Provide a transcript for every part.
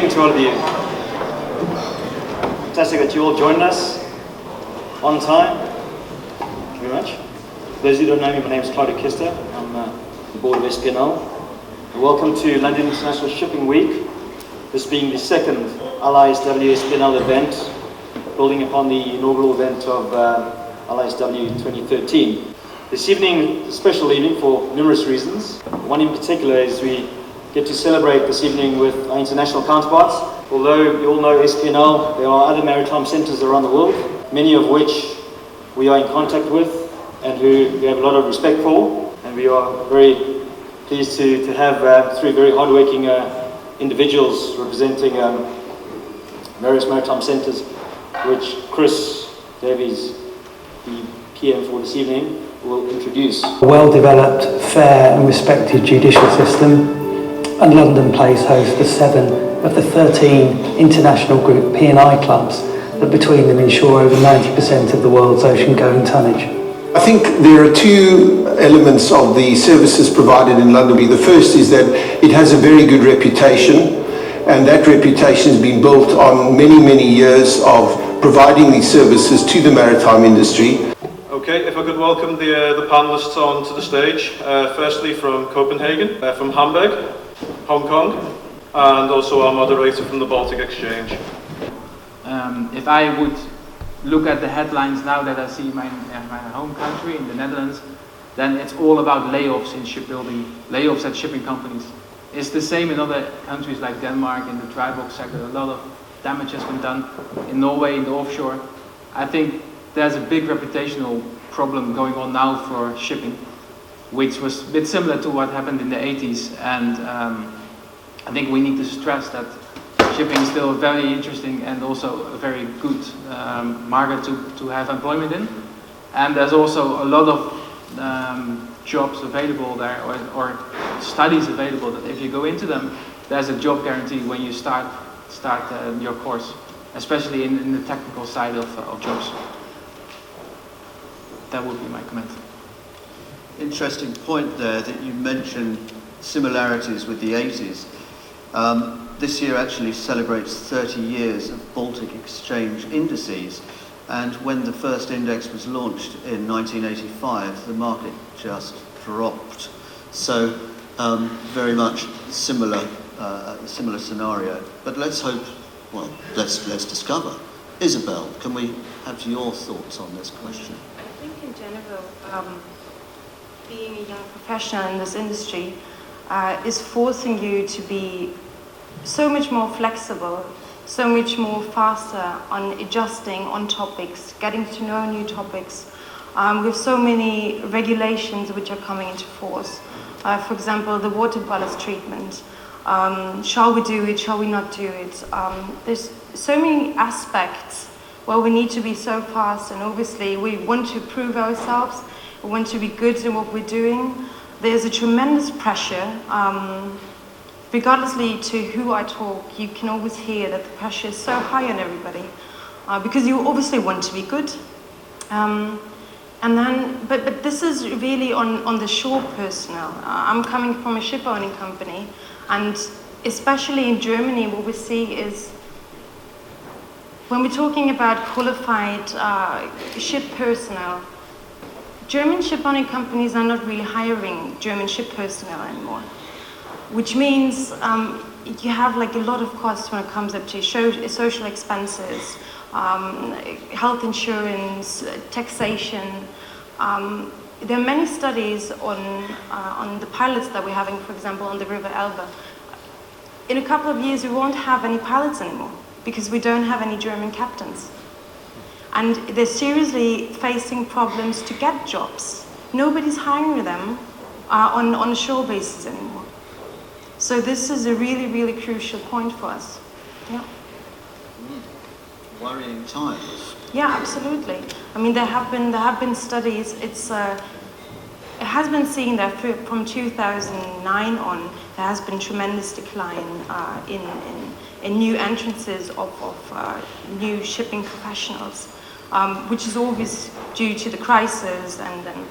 To all of you. Fantastic that you all joined us on time. Thank you very much. For those who don't know me, my name is Claudio Kister. I'm the board of SPNL. Welcome to London International Shipping Week. This being the second LISW SPNL event, building upon the inaugural event of LISW 2013. This evening is a special evening for numerous reasons. One in particular is we get to celebrate this evening with our international counterparts. Although you all know SPNL, there are other maritime centres around the world, many of which we are in contact with and who we have a lot of respect for. And we are very pleased to have three very hardworking individuals representing various maritime centres, which Chris Davies, the PM for this evening, will introduce. A well-developed, fair and respected judicial system, and London plays host to 7 of the 13 international group P&I clubs that between them ensure over 90% of the world's ocean-going tonnage. I think there are two elements of the services provided in London. The first is that it has a very good reputation, and that reputation has been built on many years of providing these services to the maritime industry. Okay, if I could welcome the panelists onto the stage. Firstly from Copenhagen, from Hamburg, Hong Kong, and also our moderator from the Baltic Exchange. If I would look at the headlines now that I see my home country in the Netherlands, then it's all about layoffs in shipbuilding, layoffs at shipping companies. It's the same in other countries like Denmark in the dry bulk sector. A lot of damage has been done in Norway in the offshore. I think there's a big reputational problem going on now for shipping, which was a bit similar to what happened in the 80s. And I think we need to stress that shipping is still a very interesting and also a very good market to have employment in. And there's also a lot of jobs available there, or studies available, that if you go into them, there's a job guarantee when you start your course, especially in the technical side of jobs. That would be my comment. Interesting point there that you mentioned similarities with the 80s. This year actually celebrates 30 years of Baltic Exchange indices, and when the first index was launched in 1985, the market just dropped. So very much similar scenario. But let's hope, well, let's discover. Isabel, can we have your thoughts on this question? I think in general, being a young professional in this industry is forcing you to be so much more flexible, so much more faster on adjusting on topics, getting to know new topics. With so many regulations which are coming into force. For example, the water ballast treatment. Shall we do it? Shall we not do it? There's so many aspects well, we need to be so fast, and obviously we want to prove ourselves, we want to be good in what we're doing. There's a tremendous pressure. Regardlessly to who I talk, you can always hear that the pressure is so high on everybody, because you obviously want to be good. But this is really on the shore personnel. I'm coming from a ship owning company, and especially in Germany, what we see is when we're talking about qualified ship personnel, German ship owning companies are not really hiring German ship personnel anymore, which means you have like a lot of costs when it comes up to social expenses, health insurance, taxation. There are many studies on the pilots that we're having, for example, on the River Elbe. In a couple of years, we won't have any pilots anymore because we don't have any German captains. And they're seriously facing problems to get jobs. Nobody's hiring them on a shore basis anymore. So this is a really, really crucial point for us. Yeah. Worrying times. Yeah, absolutely. I mean, there have been studies. It has been seen that from 2009 on, there has been tremendous decline in new entrances of new shipping professionals, which is always due to the crisis, and then,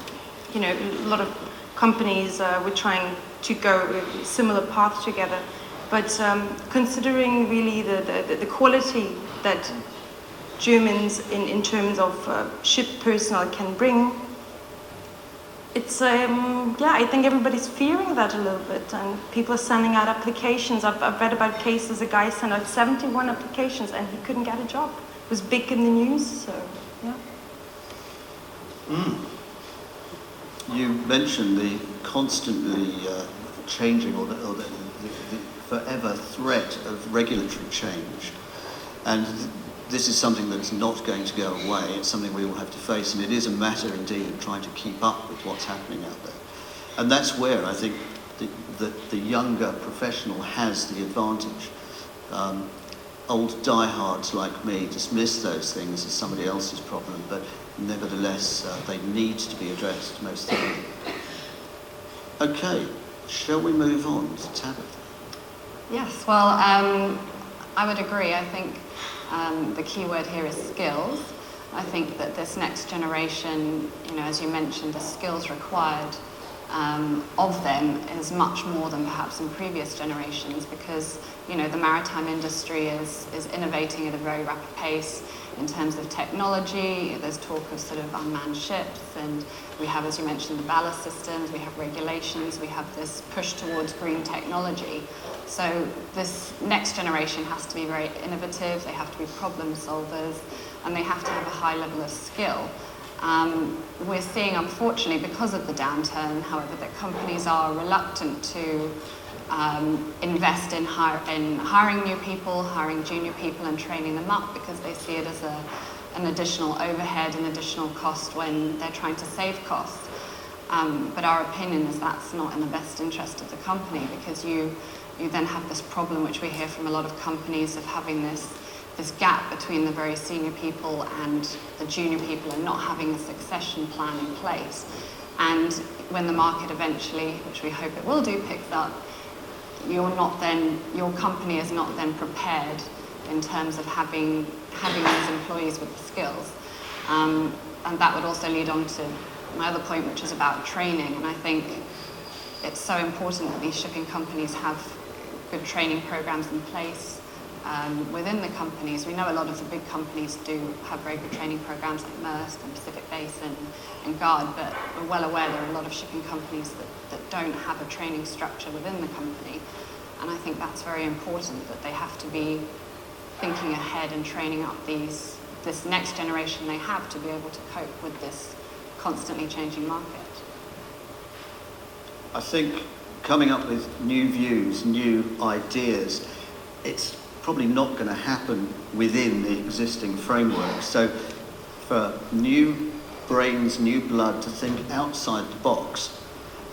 you know, a lot of companies were trying to go a similar path together. But considering really the quality that Germans in terms of ship personnel can bring, it's I think everybody's fearing that a little bit, and people are sending out applications. I've read about cases, a guy sent out 71 applications and he couldn't get a job. It was big in the news, so yeah. You mentioned the constantly changing or the forever threat of regulatory change, and this is something that's not going to go away. It's something we all have to face, and it is a matter indeed of trying to keep up with what's happening out there. And that's where I think the younger professional has the advantage. Old diehards like me dismiss those things as somebody else's problem, but nevertheless they need to be addressed most thoroughly. Okay, shall we move on to Tabitha? Yes, well, I would agree. I think the key word here is skills. I think that this next generation, you know, as you mentioned, the skills required of them is much more than perhaps in previous generations, because, you know, the maritime industry is innovating at a very rapid pace in terms of technology. There's talk of sort of unmanned ships, and we have, as you mentioned, the ballast systems, we have regulations, we have this push towards green technology. So this next generation has to be very innovative, they have to be problem solvers, and they have to have a high level of skill. We're seeing, unfortunately, because of the downturn, however, that companies are reluctant to invest in hiring new people, hiring junior people and training them up, because they see it as an additional overhead, an additional cost when they're trying to save costs. But our opinion is that's not in the best interest of the company, because you then have this problem, which we hear from a lot of companies, of having this gap between the very senior people and the junior people, and not having a succession plan in place. And when the market eventually, which we hope it will do, picks up, your company is not then prepared in terms of having these employees with the skills. And that would also lead on to my other point, which is about training. And I think it's so important that these shipping companies have good training programs in place within the companies. We know a lot of the big companies do have very good training programs, like Maersk and Pacific Basin and Guard, but we're well aware there are a lot of shipping companies that don't have a training structure within the company. And I think that's very important, that they have to be thinking ahead and training up this next generation they have to be able to cope with this constantly changing market. I think coming up with new views, new ideas, it's probably not going to happen within the existing framework. So for new brains, new blood to think outside the box,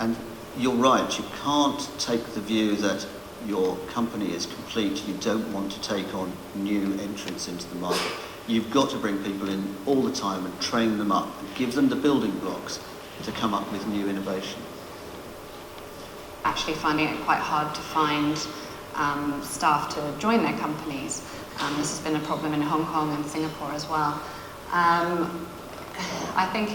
and you're right, you can't take the view that your company is complete, you don't want to take on new entrants into the market. You've got to bring people in all the time and train them up and give them the building blocks to come up with new innovation. Actually finding it quite hard to find staff to join their companies. This has been a problem in Hong Kong and Singapore as well. I think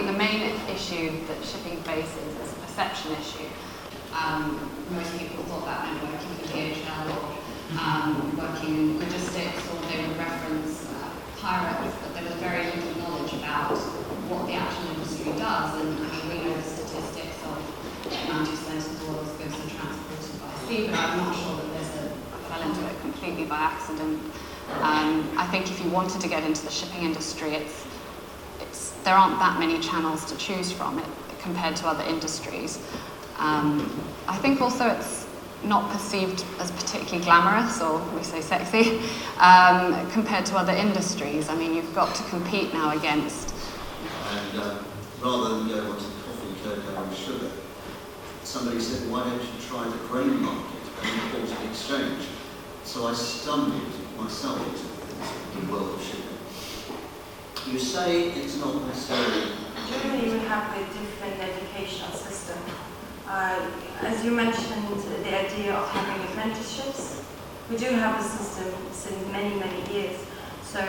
the main issue that shipping faces is a perception issue. Most people thought that meant working for DHL or working in logistics, or they would reference pirates, but there was very little knowledge about what the actual industry does. And I mean, we know the statistics of 90% of the world's goods are transported by sea, but I'm not sure that I fell into it completely by accident. I think if you wanted to get into the shipping industry, there aren't that many channels to choose from compared to other industries. I think also it's not perceived as particularly glamorous, or we say sexy, compared to other industries. I mean, you've got to compete now against. And rather than go onto coffee, cocoa and sugar, somebody said, why don't you try the grain market and the Baltic Exchange? So I stumbled myself into the world of shipping. You say it's not necessarily... Germany we have a different educational system. As you mentioned, the idea of having apprenticeships, we do have a system since many, many years. So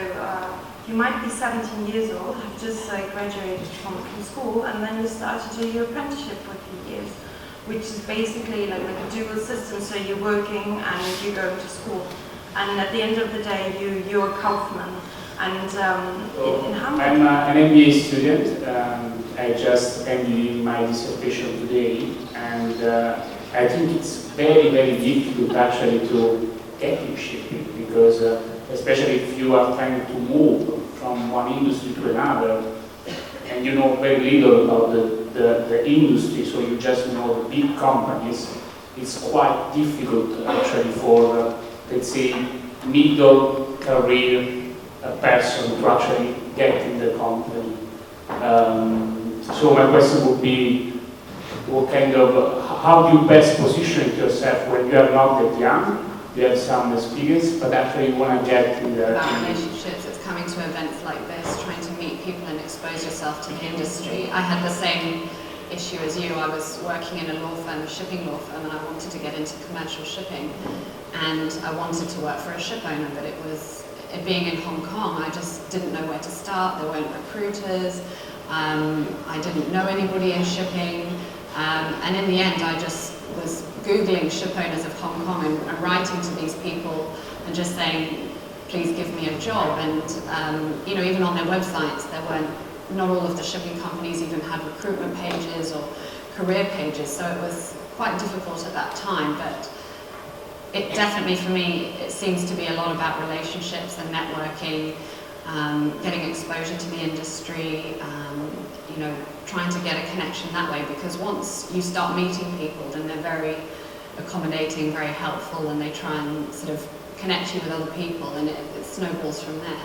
you might be 17 years old, have just graduated from school, and then you start to do your apprenticeship for 3 years, which is basically like a dual system. So you're working and you're going to school. And at the end of the day, you're a Kaufman. And in Hamburg... I'm an MBA student. I just ended my dissertation today, and I think it's very, very difficult actually to get in shipping, because especially if you are trying to move from one industry to another, and you know very little about the industry, so you just know the big companies, it's quite difficult actually for, let's say, middle career person to actually get in the company. So my question would be, how do you best position yourself when you are not that young, you have some experience, but actually you want to get in the... About relationships, it's coming to events like this, trying to meet people and expose yourself to the industry. I had the same issue as you. I was working in a law firm, a shipping law firm, and I wanted to get into commercial shipping. And I wanted to work for a ship owner, but it being in Hong Kong, I just didn't know where to start. There weren't recruiters. I didn't know anybody in shipping. And in the end, I just was Googling ship owners of Hong Kong and writing to these people and just saying, please give me a job. And even on their websites, not all of the shipping companies even had recruitment pages or career pages. So it was quite difficult at that time. But it definitely, for me, it seems to be a lot about relationships and networking, getting exposure to the industry, trying to get a connection that way, because once you start meeting people, then they're very accommodating, very helpful, and they try and sort of connect you with other people, and it snowballs from there.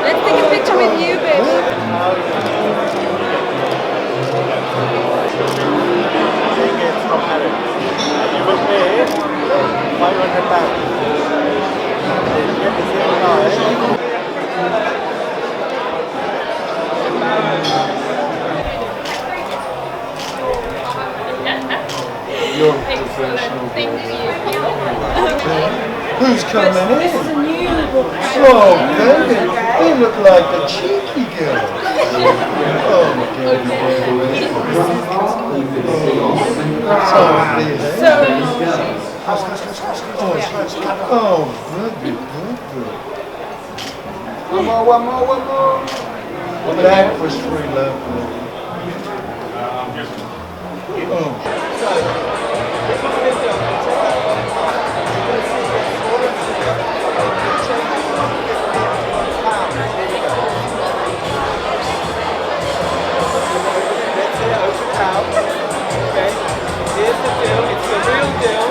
Let's take a picture with you, baby. Tickets from Paris. You will pay 500 pounds. Get the same car. You're professional. Thank you. Who's coming in? This is a new book. Oh, baby, you look like a cheeky girl. Oh, baby. Oh, baby, baby. One more. That was very lovely. Oh. Okay, here's the deal, it's the real deal.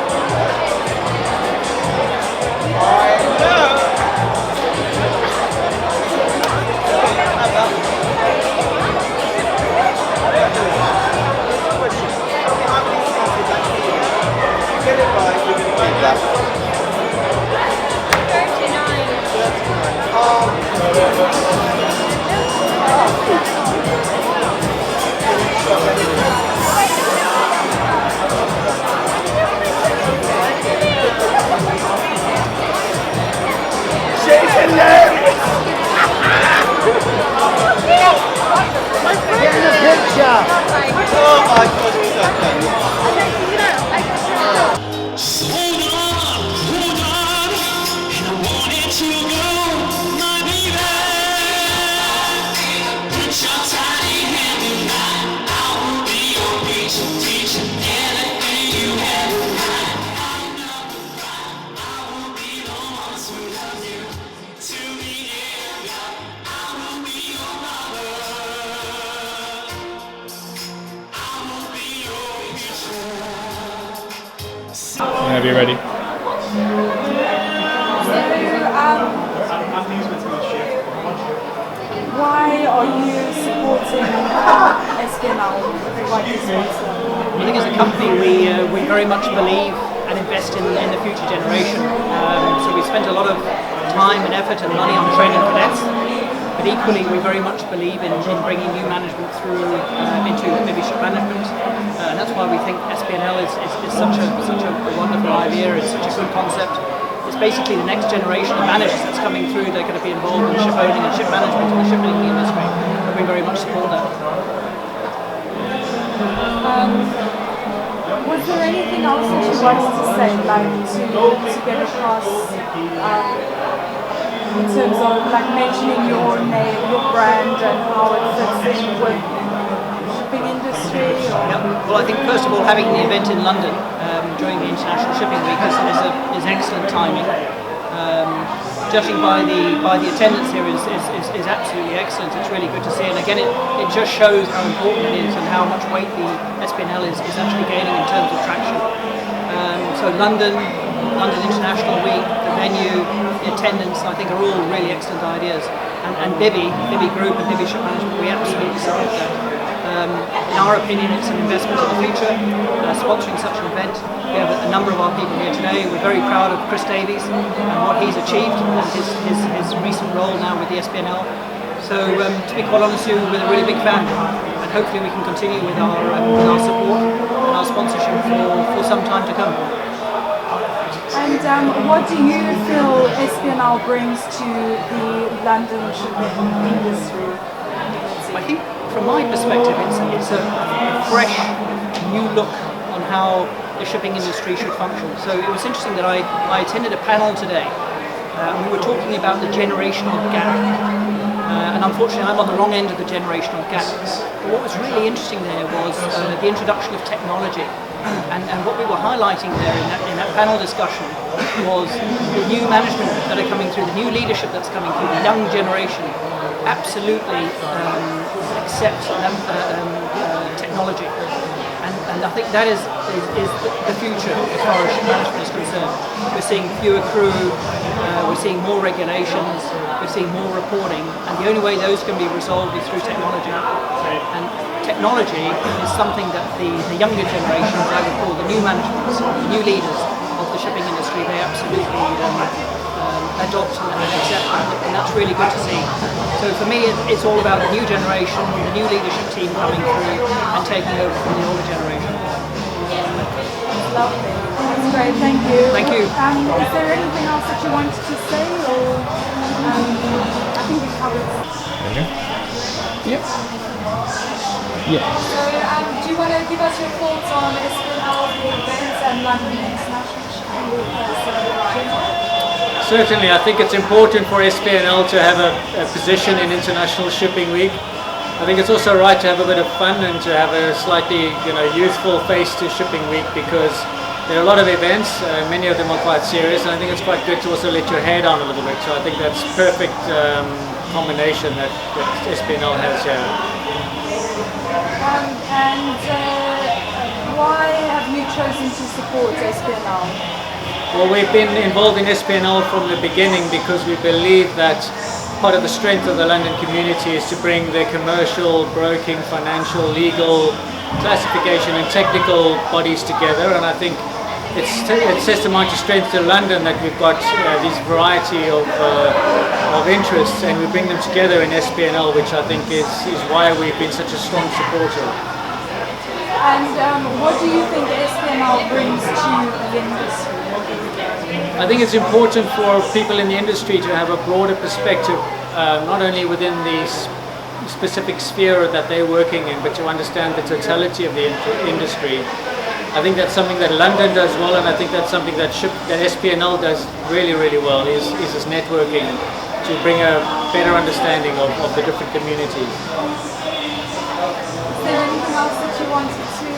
whenever you're ready. Why are you supporting SPNL? Why do you sponsor? I think as a company we very much believe and invest in the future generation. So we spent a lot of time and effort and money on training cadets, but equally we very much believe in bringing new management through into maybe ship management, and that's why we think SPNL is such a wonderful idea. It's such a good concept. It's basically the next generation of managers that's coming through. They're going to be involved in ship owning and ship management in the shipping industry. And we very much support that. Was there anything else that you wanted to say, like to get across in terms of like mentioning your name, your brand, and how it fits in with the shipping industry? Yeah. Well, I think first of all, having the event in London during the International Shipping Week is excellent timing. Judging by the attendance here is absolutely excellent. It's really good to see, and again, it just shows how important it is and how much weight the SPNL is actually gaining in terms of traction. So London International Week, the venue, the attendance, I think are all really excellent ideas. And Bibby Group and Bibby Ship Management, we absolutely support that. In our opinion, it's an investment in the future, sponsoring such an event. We have a number of our people here today. We're very proud of Chris Davies and what he's achieved and his recent role now with the SPNL. So to be quite honest with you, we're a really big fan, and hopefully we can continue with our support and our sponsorship for some time to come. And what do you feel SPNL brings to the London shipping industry? I think from my perspective it's a fresh new look on how the shipping industry should function. So it was interesting that I attended a panel today and we were talking about the generational gap. And unfortunately I'm on the wrong end of the generational gap. But what was really interesting there was the introduction of technology. And what we were highlighting there in that panel discussion was the new management that are coming through, the new leadership that's coming through, the young generation absolutely accept technology. And I think that is the future as far as ship management is concerned. We're seeing fewer crew, we're seeing more regulations, we're seeing more reporting, and the only way those can be resolved is through technology. And technology is something that the younger generation, as I would call the new management, the new leaders of the shipping industry, they absolutely adopt and accept, and that's really good to see. So for me, it's all about the new generation, the new leadership team coming through and taking over from the older generation. Lovely. That's great. Thank you. Thank you. Is there anything else that you wanted to say, or I think we covered. Yep. Yeah. So, do you want to give us your thoughts on SPNL, the events, and London International Shipping Week? Certainly, I think it's important for SPNL to have a position in International Shipping Week. I think it's also right to have a bit of fun and to have a slightly, youthful face to Shipping Week, because there are a lot of events, many of them are quite serious, and I think it's quite good to also let your hair down a little bit. So I think that's perfect combination that SPNL has here. Why have you chosen to support SPNL? Well, we've been involved in SPNL from the beginning because we believe that part of the strength of the London community is to bring the commercial, broking, financial, legal, classification and technical bodies together, and I think it's testament to strength to London that we've got this variety of interests, and we bring them together in SPNL, which I think is why we've been such a strong supporter. And what do you think SPNL brings to the industry? I think it's important for people in the industry to have a broader perspective, not only within the specific sphere that they're working in, but to understand the totality of the industry. I think that's something that London does well, and I think that's something that SPNL does really, really well, is this networking to bring a better understanding of the different communities. Is there anything else that you wanted to say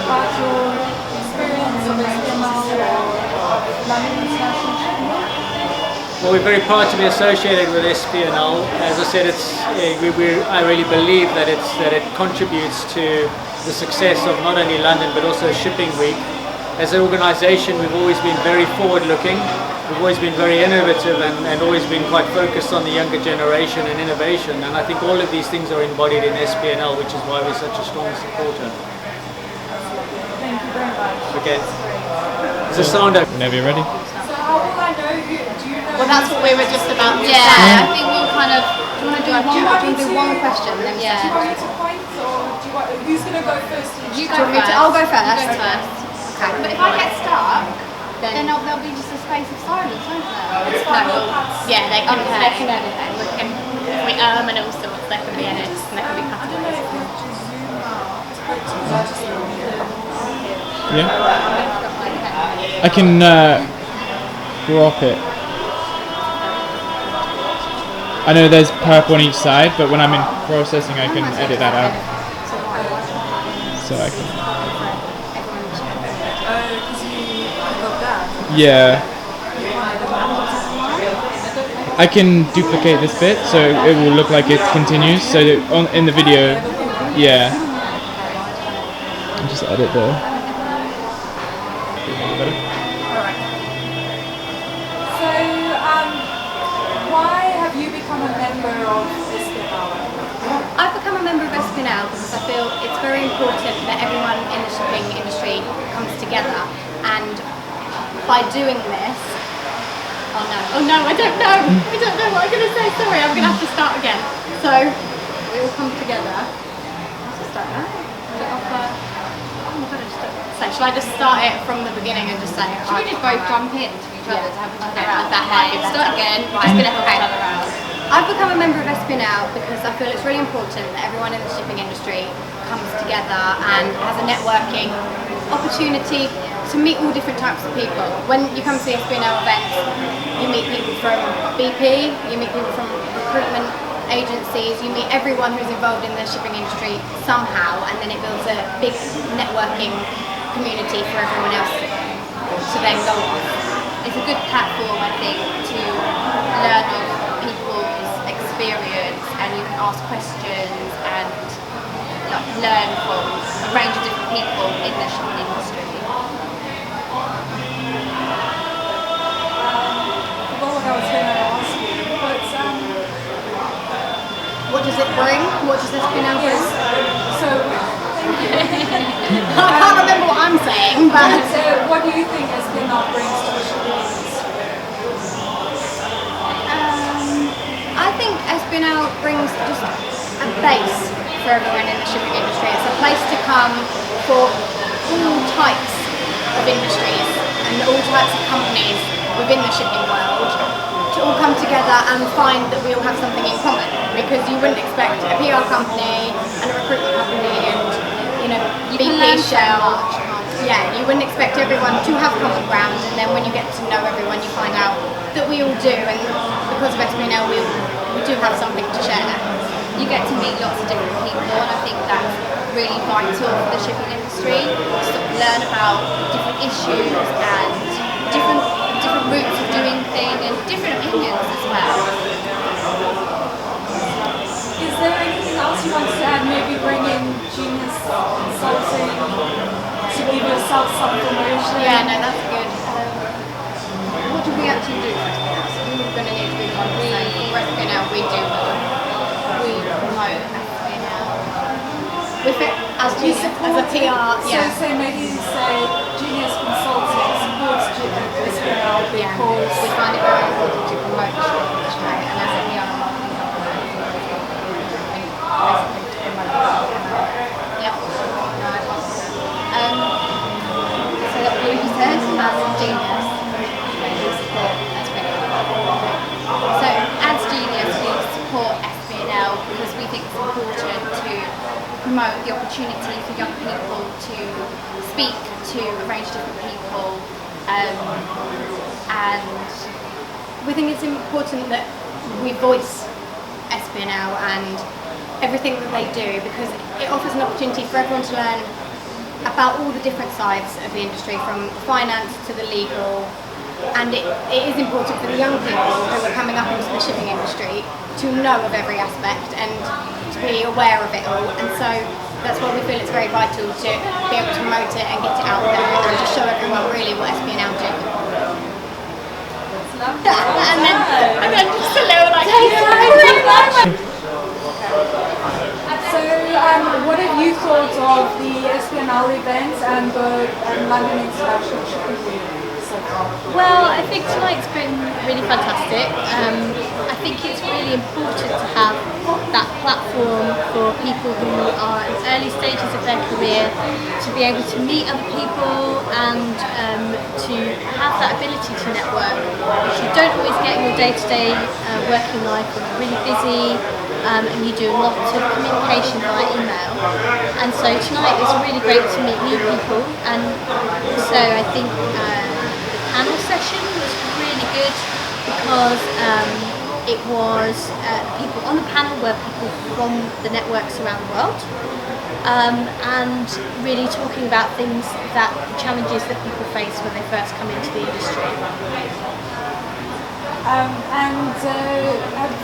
about your experience of SPNL or London International Shipping Week? Well, we're very proud to be associated with SPNL. As I said, I really believe that it contributes to the success of not only London but also Shipping Week. as an organisation, we've always been very forward-looking. We've always been very innovative and always been quite focused on the younger generation and innovation. And I think all of these things are embodied in SPNL, which is why we're such a strong supporter. Thank you very much. Okay. Is the sound up? Whenever you're ready. So how will I know who? Do you know? Well, that's what we were just about to say. I think we'll kind of. Do you want to do one question? Then Do you want me to point, or do you want? Who's going to go first? You go first. I'll go first. You go first. Okay. But if I get stuck, then there'll be just a space of silence, won't there? It's fine. Yeah, they can edit it. And all sorts, there can be edits and there can be cut. Yeah. I can crop it. I know there's purple on each side, but when I'm in processing, I can edit that out. So I can. Yeah. I can duplicate this bit so it will look like it continues. So in the video, yeah. And just edit the. So, why have you become a member of SPNL? I've become a member of SPNL because I feel it's very important that everyone in the shipping industry comes together, and by doing this, oh no, I don't know what I'm going to say, sorry, I'm going to have to start again. So, we all come together. Let's just start now. So, shall I just start it from the beginning and just say, should we just both jump in to each other to help each other out? That might be start again, right, just going to help each other out. I've become a member of SPNL because I feel it's really important that everyone in the shipping industry comes together and has a networking opportunity to meet all different types of people. When you come to the SPNL events, you meet people from BP, you meet people from recruitment agencies, you meet everyone who's involved in the shipping industry somehow, and then it builds a big networking community for everyone else to then go on. It's a good platform, I think, to learn of people's experience, and you can ask questions and learn from a range of different people in the shipping industry. What I was going to ask you, but what does it bring? What does SPNL bring? So, I can't remember what I'm saying, but what do you think SPNL brings to the shipping industry? I think SPNL brings just a base for everyone in the shipping industry. It's a place to come for all types of industries and all types of companies within the shipping world to all come together and find that we all have something in common, because you wouldn't expect a PR company and a recruitment company and BP, Shell, you wouldn't expect everyone to have common ground, and then when you get to know everyone you find out that we all do, and because of SPNL we do have something to share. You get to meet lots of different people, and I think that's really vital for the shipping industry, to learn about different issues and different routes of doing things and different opinions as well. Is there anything else you want to add? Maybe bring in Genius Consulting to give yourself some promotion? Yeah, no, that's good. What do we actually do for SPNL? So we were going to need to be the one to say, for SPNL we do we promote SPNL with it as a PR. So maybe say Genius Consulting supports SPNL because we find it very important to promote the shipping industry, and as a PR basically to promote it. Yep. No, I can't say that. So that what you said, as Genius, we support SPNL. So as Genius, we support SPNL because we think it's important to promote the opportunity for young people to speak to a range of different people, and we think it's important that we voice SPNL and everything that they do, because it offers an opportunity for everyone to learn about all the different sides of the industry, from finance to the legal, and it is important for the young people who are coming up into the shipping industry to know of every aspect and to be aware of it all. And so that's why we feel it's very vital to be able to promote it and get it out there and just show everyone really what SPNL do. and then just a little like, So, what have you thought of the SPNL events and the London International Shipping Week so far? Well, I think tonight's been really fantastic. I think it's really important to have that platform for people who are in early stages of their career to be able to meet other people and to have that ability to network, which you don't always get in your day-to-day working life when you're really busy. And you do a lot of communication via email, and so tonight it's really great to meet new people. And also I think the panel session was really good because it was people on the panel were people from the networks around the world, and really talking about things challenges that people face when they first come into the industry.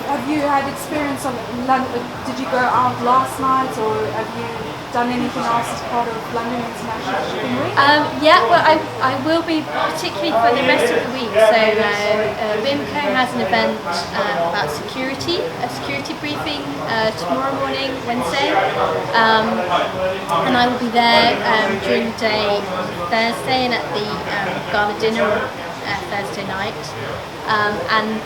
Have you had experience of London? Did you go out last night, or have you done anything else as part of London International Shipping Week? Yeah, well, I will be particularly for the rest of the week. So BIMCO has an event about security, a security briefing tomorrow morning, Wednesday, and I will be there during the day Thursday and at the gala dinner Thursday night. And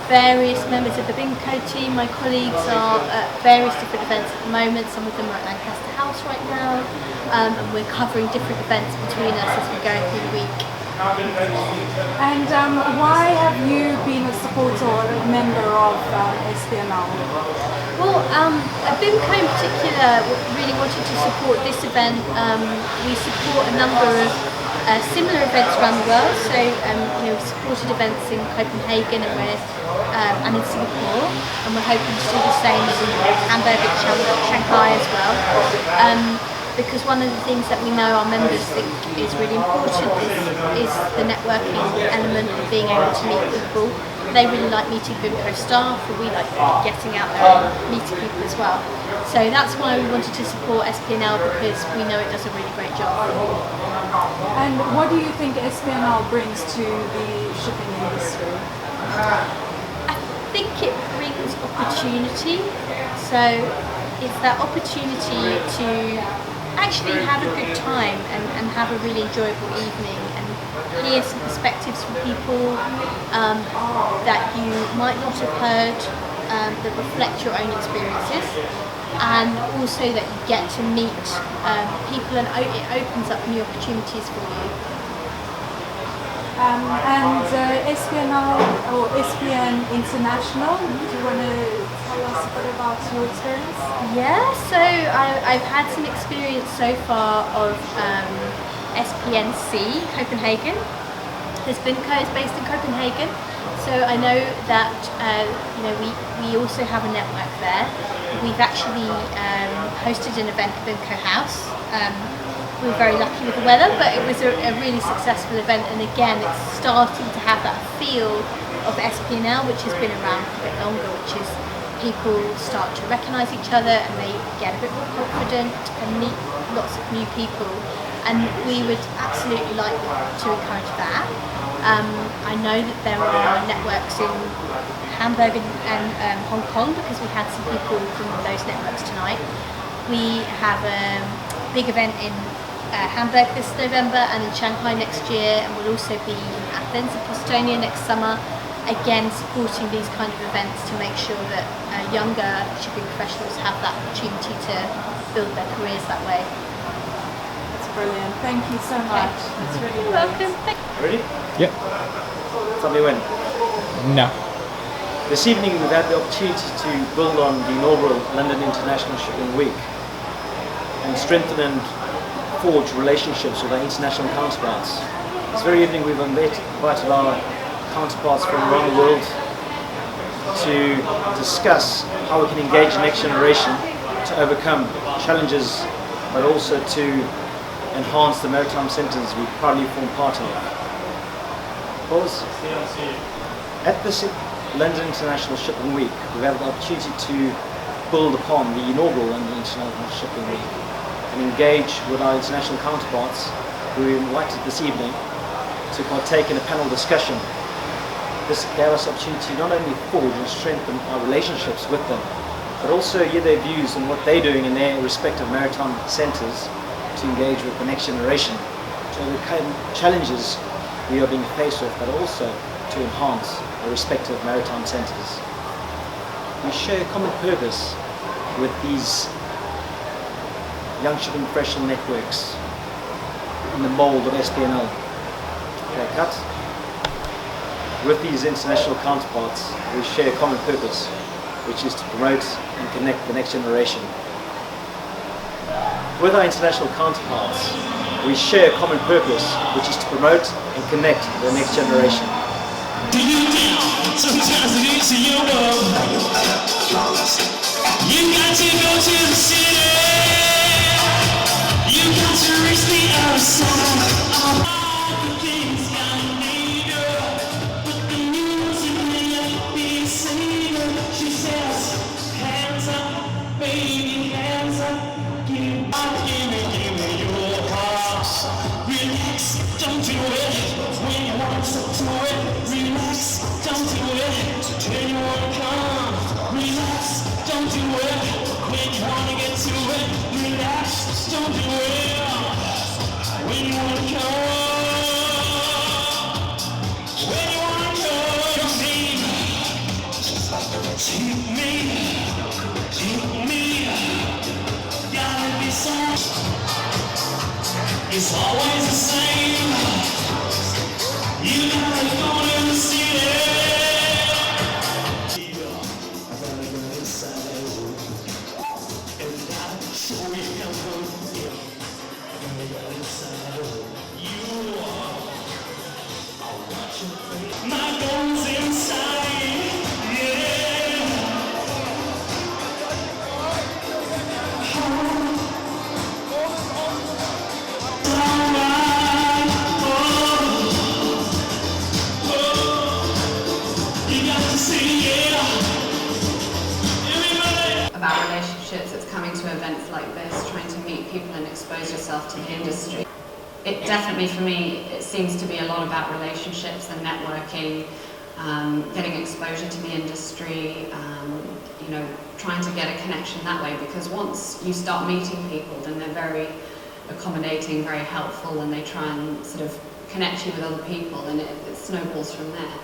various members of the BIMCO team, my colleagues, are at various different events at the moment. Some of them are at Lancaster House right now, and we're covering different events between us as we go through the week. And why have you been a supporter or a member of SPNL? Well, BIMCO in particular really wanted to support this event. We support a number of similar events around the world, so we've supported events in Copenhagen and in Singapore, and we're hoping to do the same in Hamburg and Shanghai as well. Because one of the things that we know our members think is really important is the networking element of being able to meet people. They really like meeting BIMCO staff, and we like getting out there and meeting people as well. So that's why we wanted to support SPNL, because we know it does a really great job. And what do you think SPNL brings to the shipping industry? I think it brings opportunity. So it's that opportunity to actually have a good time and have a really enjoyable evening and hear some perspectives from people that you might not have heard, that reflect your own experiences, and also that you get to meet people, and it opens up new opportunities for you. SPNL or SPN International, do you want to tell us a bit about your experience? Yeah, so I've had some experience so far of SPNC Copenhagen. This BIMCO is based in Copenhagen, so I know that we also have a network there. We've actually hosted an event at BIMCO House. We were very lucky with the weather, but it was a really successful event, and again it's starting to have that feel of SPNL, which has been around for a bit longer, which is people start to recognise each other and they get a bit more confident and meet lots of new people, and we would absolutely like to encourage that. I know that there are networks in Hamburg and Hong Kong, because we had some people from those networks tonight. We have a big event in Hamburg this November and in Shanghai next year, and we'll also be in Athens and Estonia next summer, again supporting these kind of events to make sure that younger shipping professionals have that opportunity to build their careers that way. That's brilliant. Thank you so much. That's really welcome. Ready? Yep. Tell me when. No. This evening we've had the opportunity to build on the inaugural London International Shipping Week and strengthen and forge relationships with our international counterparts. This very evening we've invited our counterparts from around the world to discuss how we can engage the next generation to overcome challenges, but also to enhance the maritime centres we proudly form part of. Pause. At this London International Shipping Week, we've had the opportunity to build upon the inaugural London International Shipping Week and engage with our international counterparts who we invited this evening to partake in a panel discussion. This gave us the opportunity not only to forge and strengthen our relationships with them, but also hear their views on what they're doing in their respective maritime centres to engage with the next generation, to overcome challenges we are being faced with, but also to enhance the respective maritime centres. We share a common purpose with these young shipping professional networks in the mould of SPNL. UNCUT. With these international counterparts, we share a common purpose, which is to promote and connect the next generation. With our international counterparts, we share a common purpose, which is to promote and connect the next generation. Sometimes it is your world. You got to go to the city. You got to reach the other side. All the things I need her, but the music may be singing. She says, hands up, baby, hands up. Give me your heart. Relax, don't do it. When you want to do it, relax, don't do it. When you want to come, relax, don't do it. When you want to get to it, relax, don't do it. When you want to come, when you want to come, take me, gotta be so. It's always the same. You gotta go to the city. I gotta go inside that room. And I gotta show me how to feel. I gotta go inside that room. You are. I'll watch your face. My goal's inside. Yeah. About relationships, it's coming to events like this, trying to meet people and expose yourself to the industry. It definitely, for me, it seems to be a lot about relationships and networking, getting exposure to the industry, you know, trying to get a connection that way, because once you start meeting people, then they're very accommodating, very helpful, and they try and sort of connect you with other people, and it snowballs from there.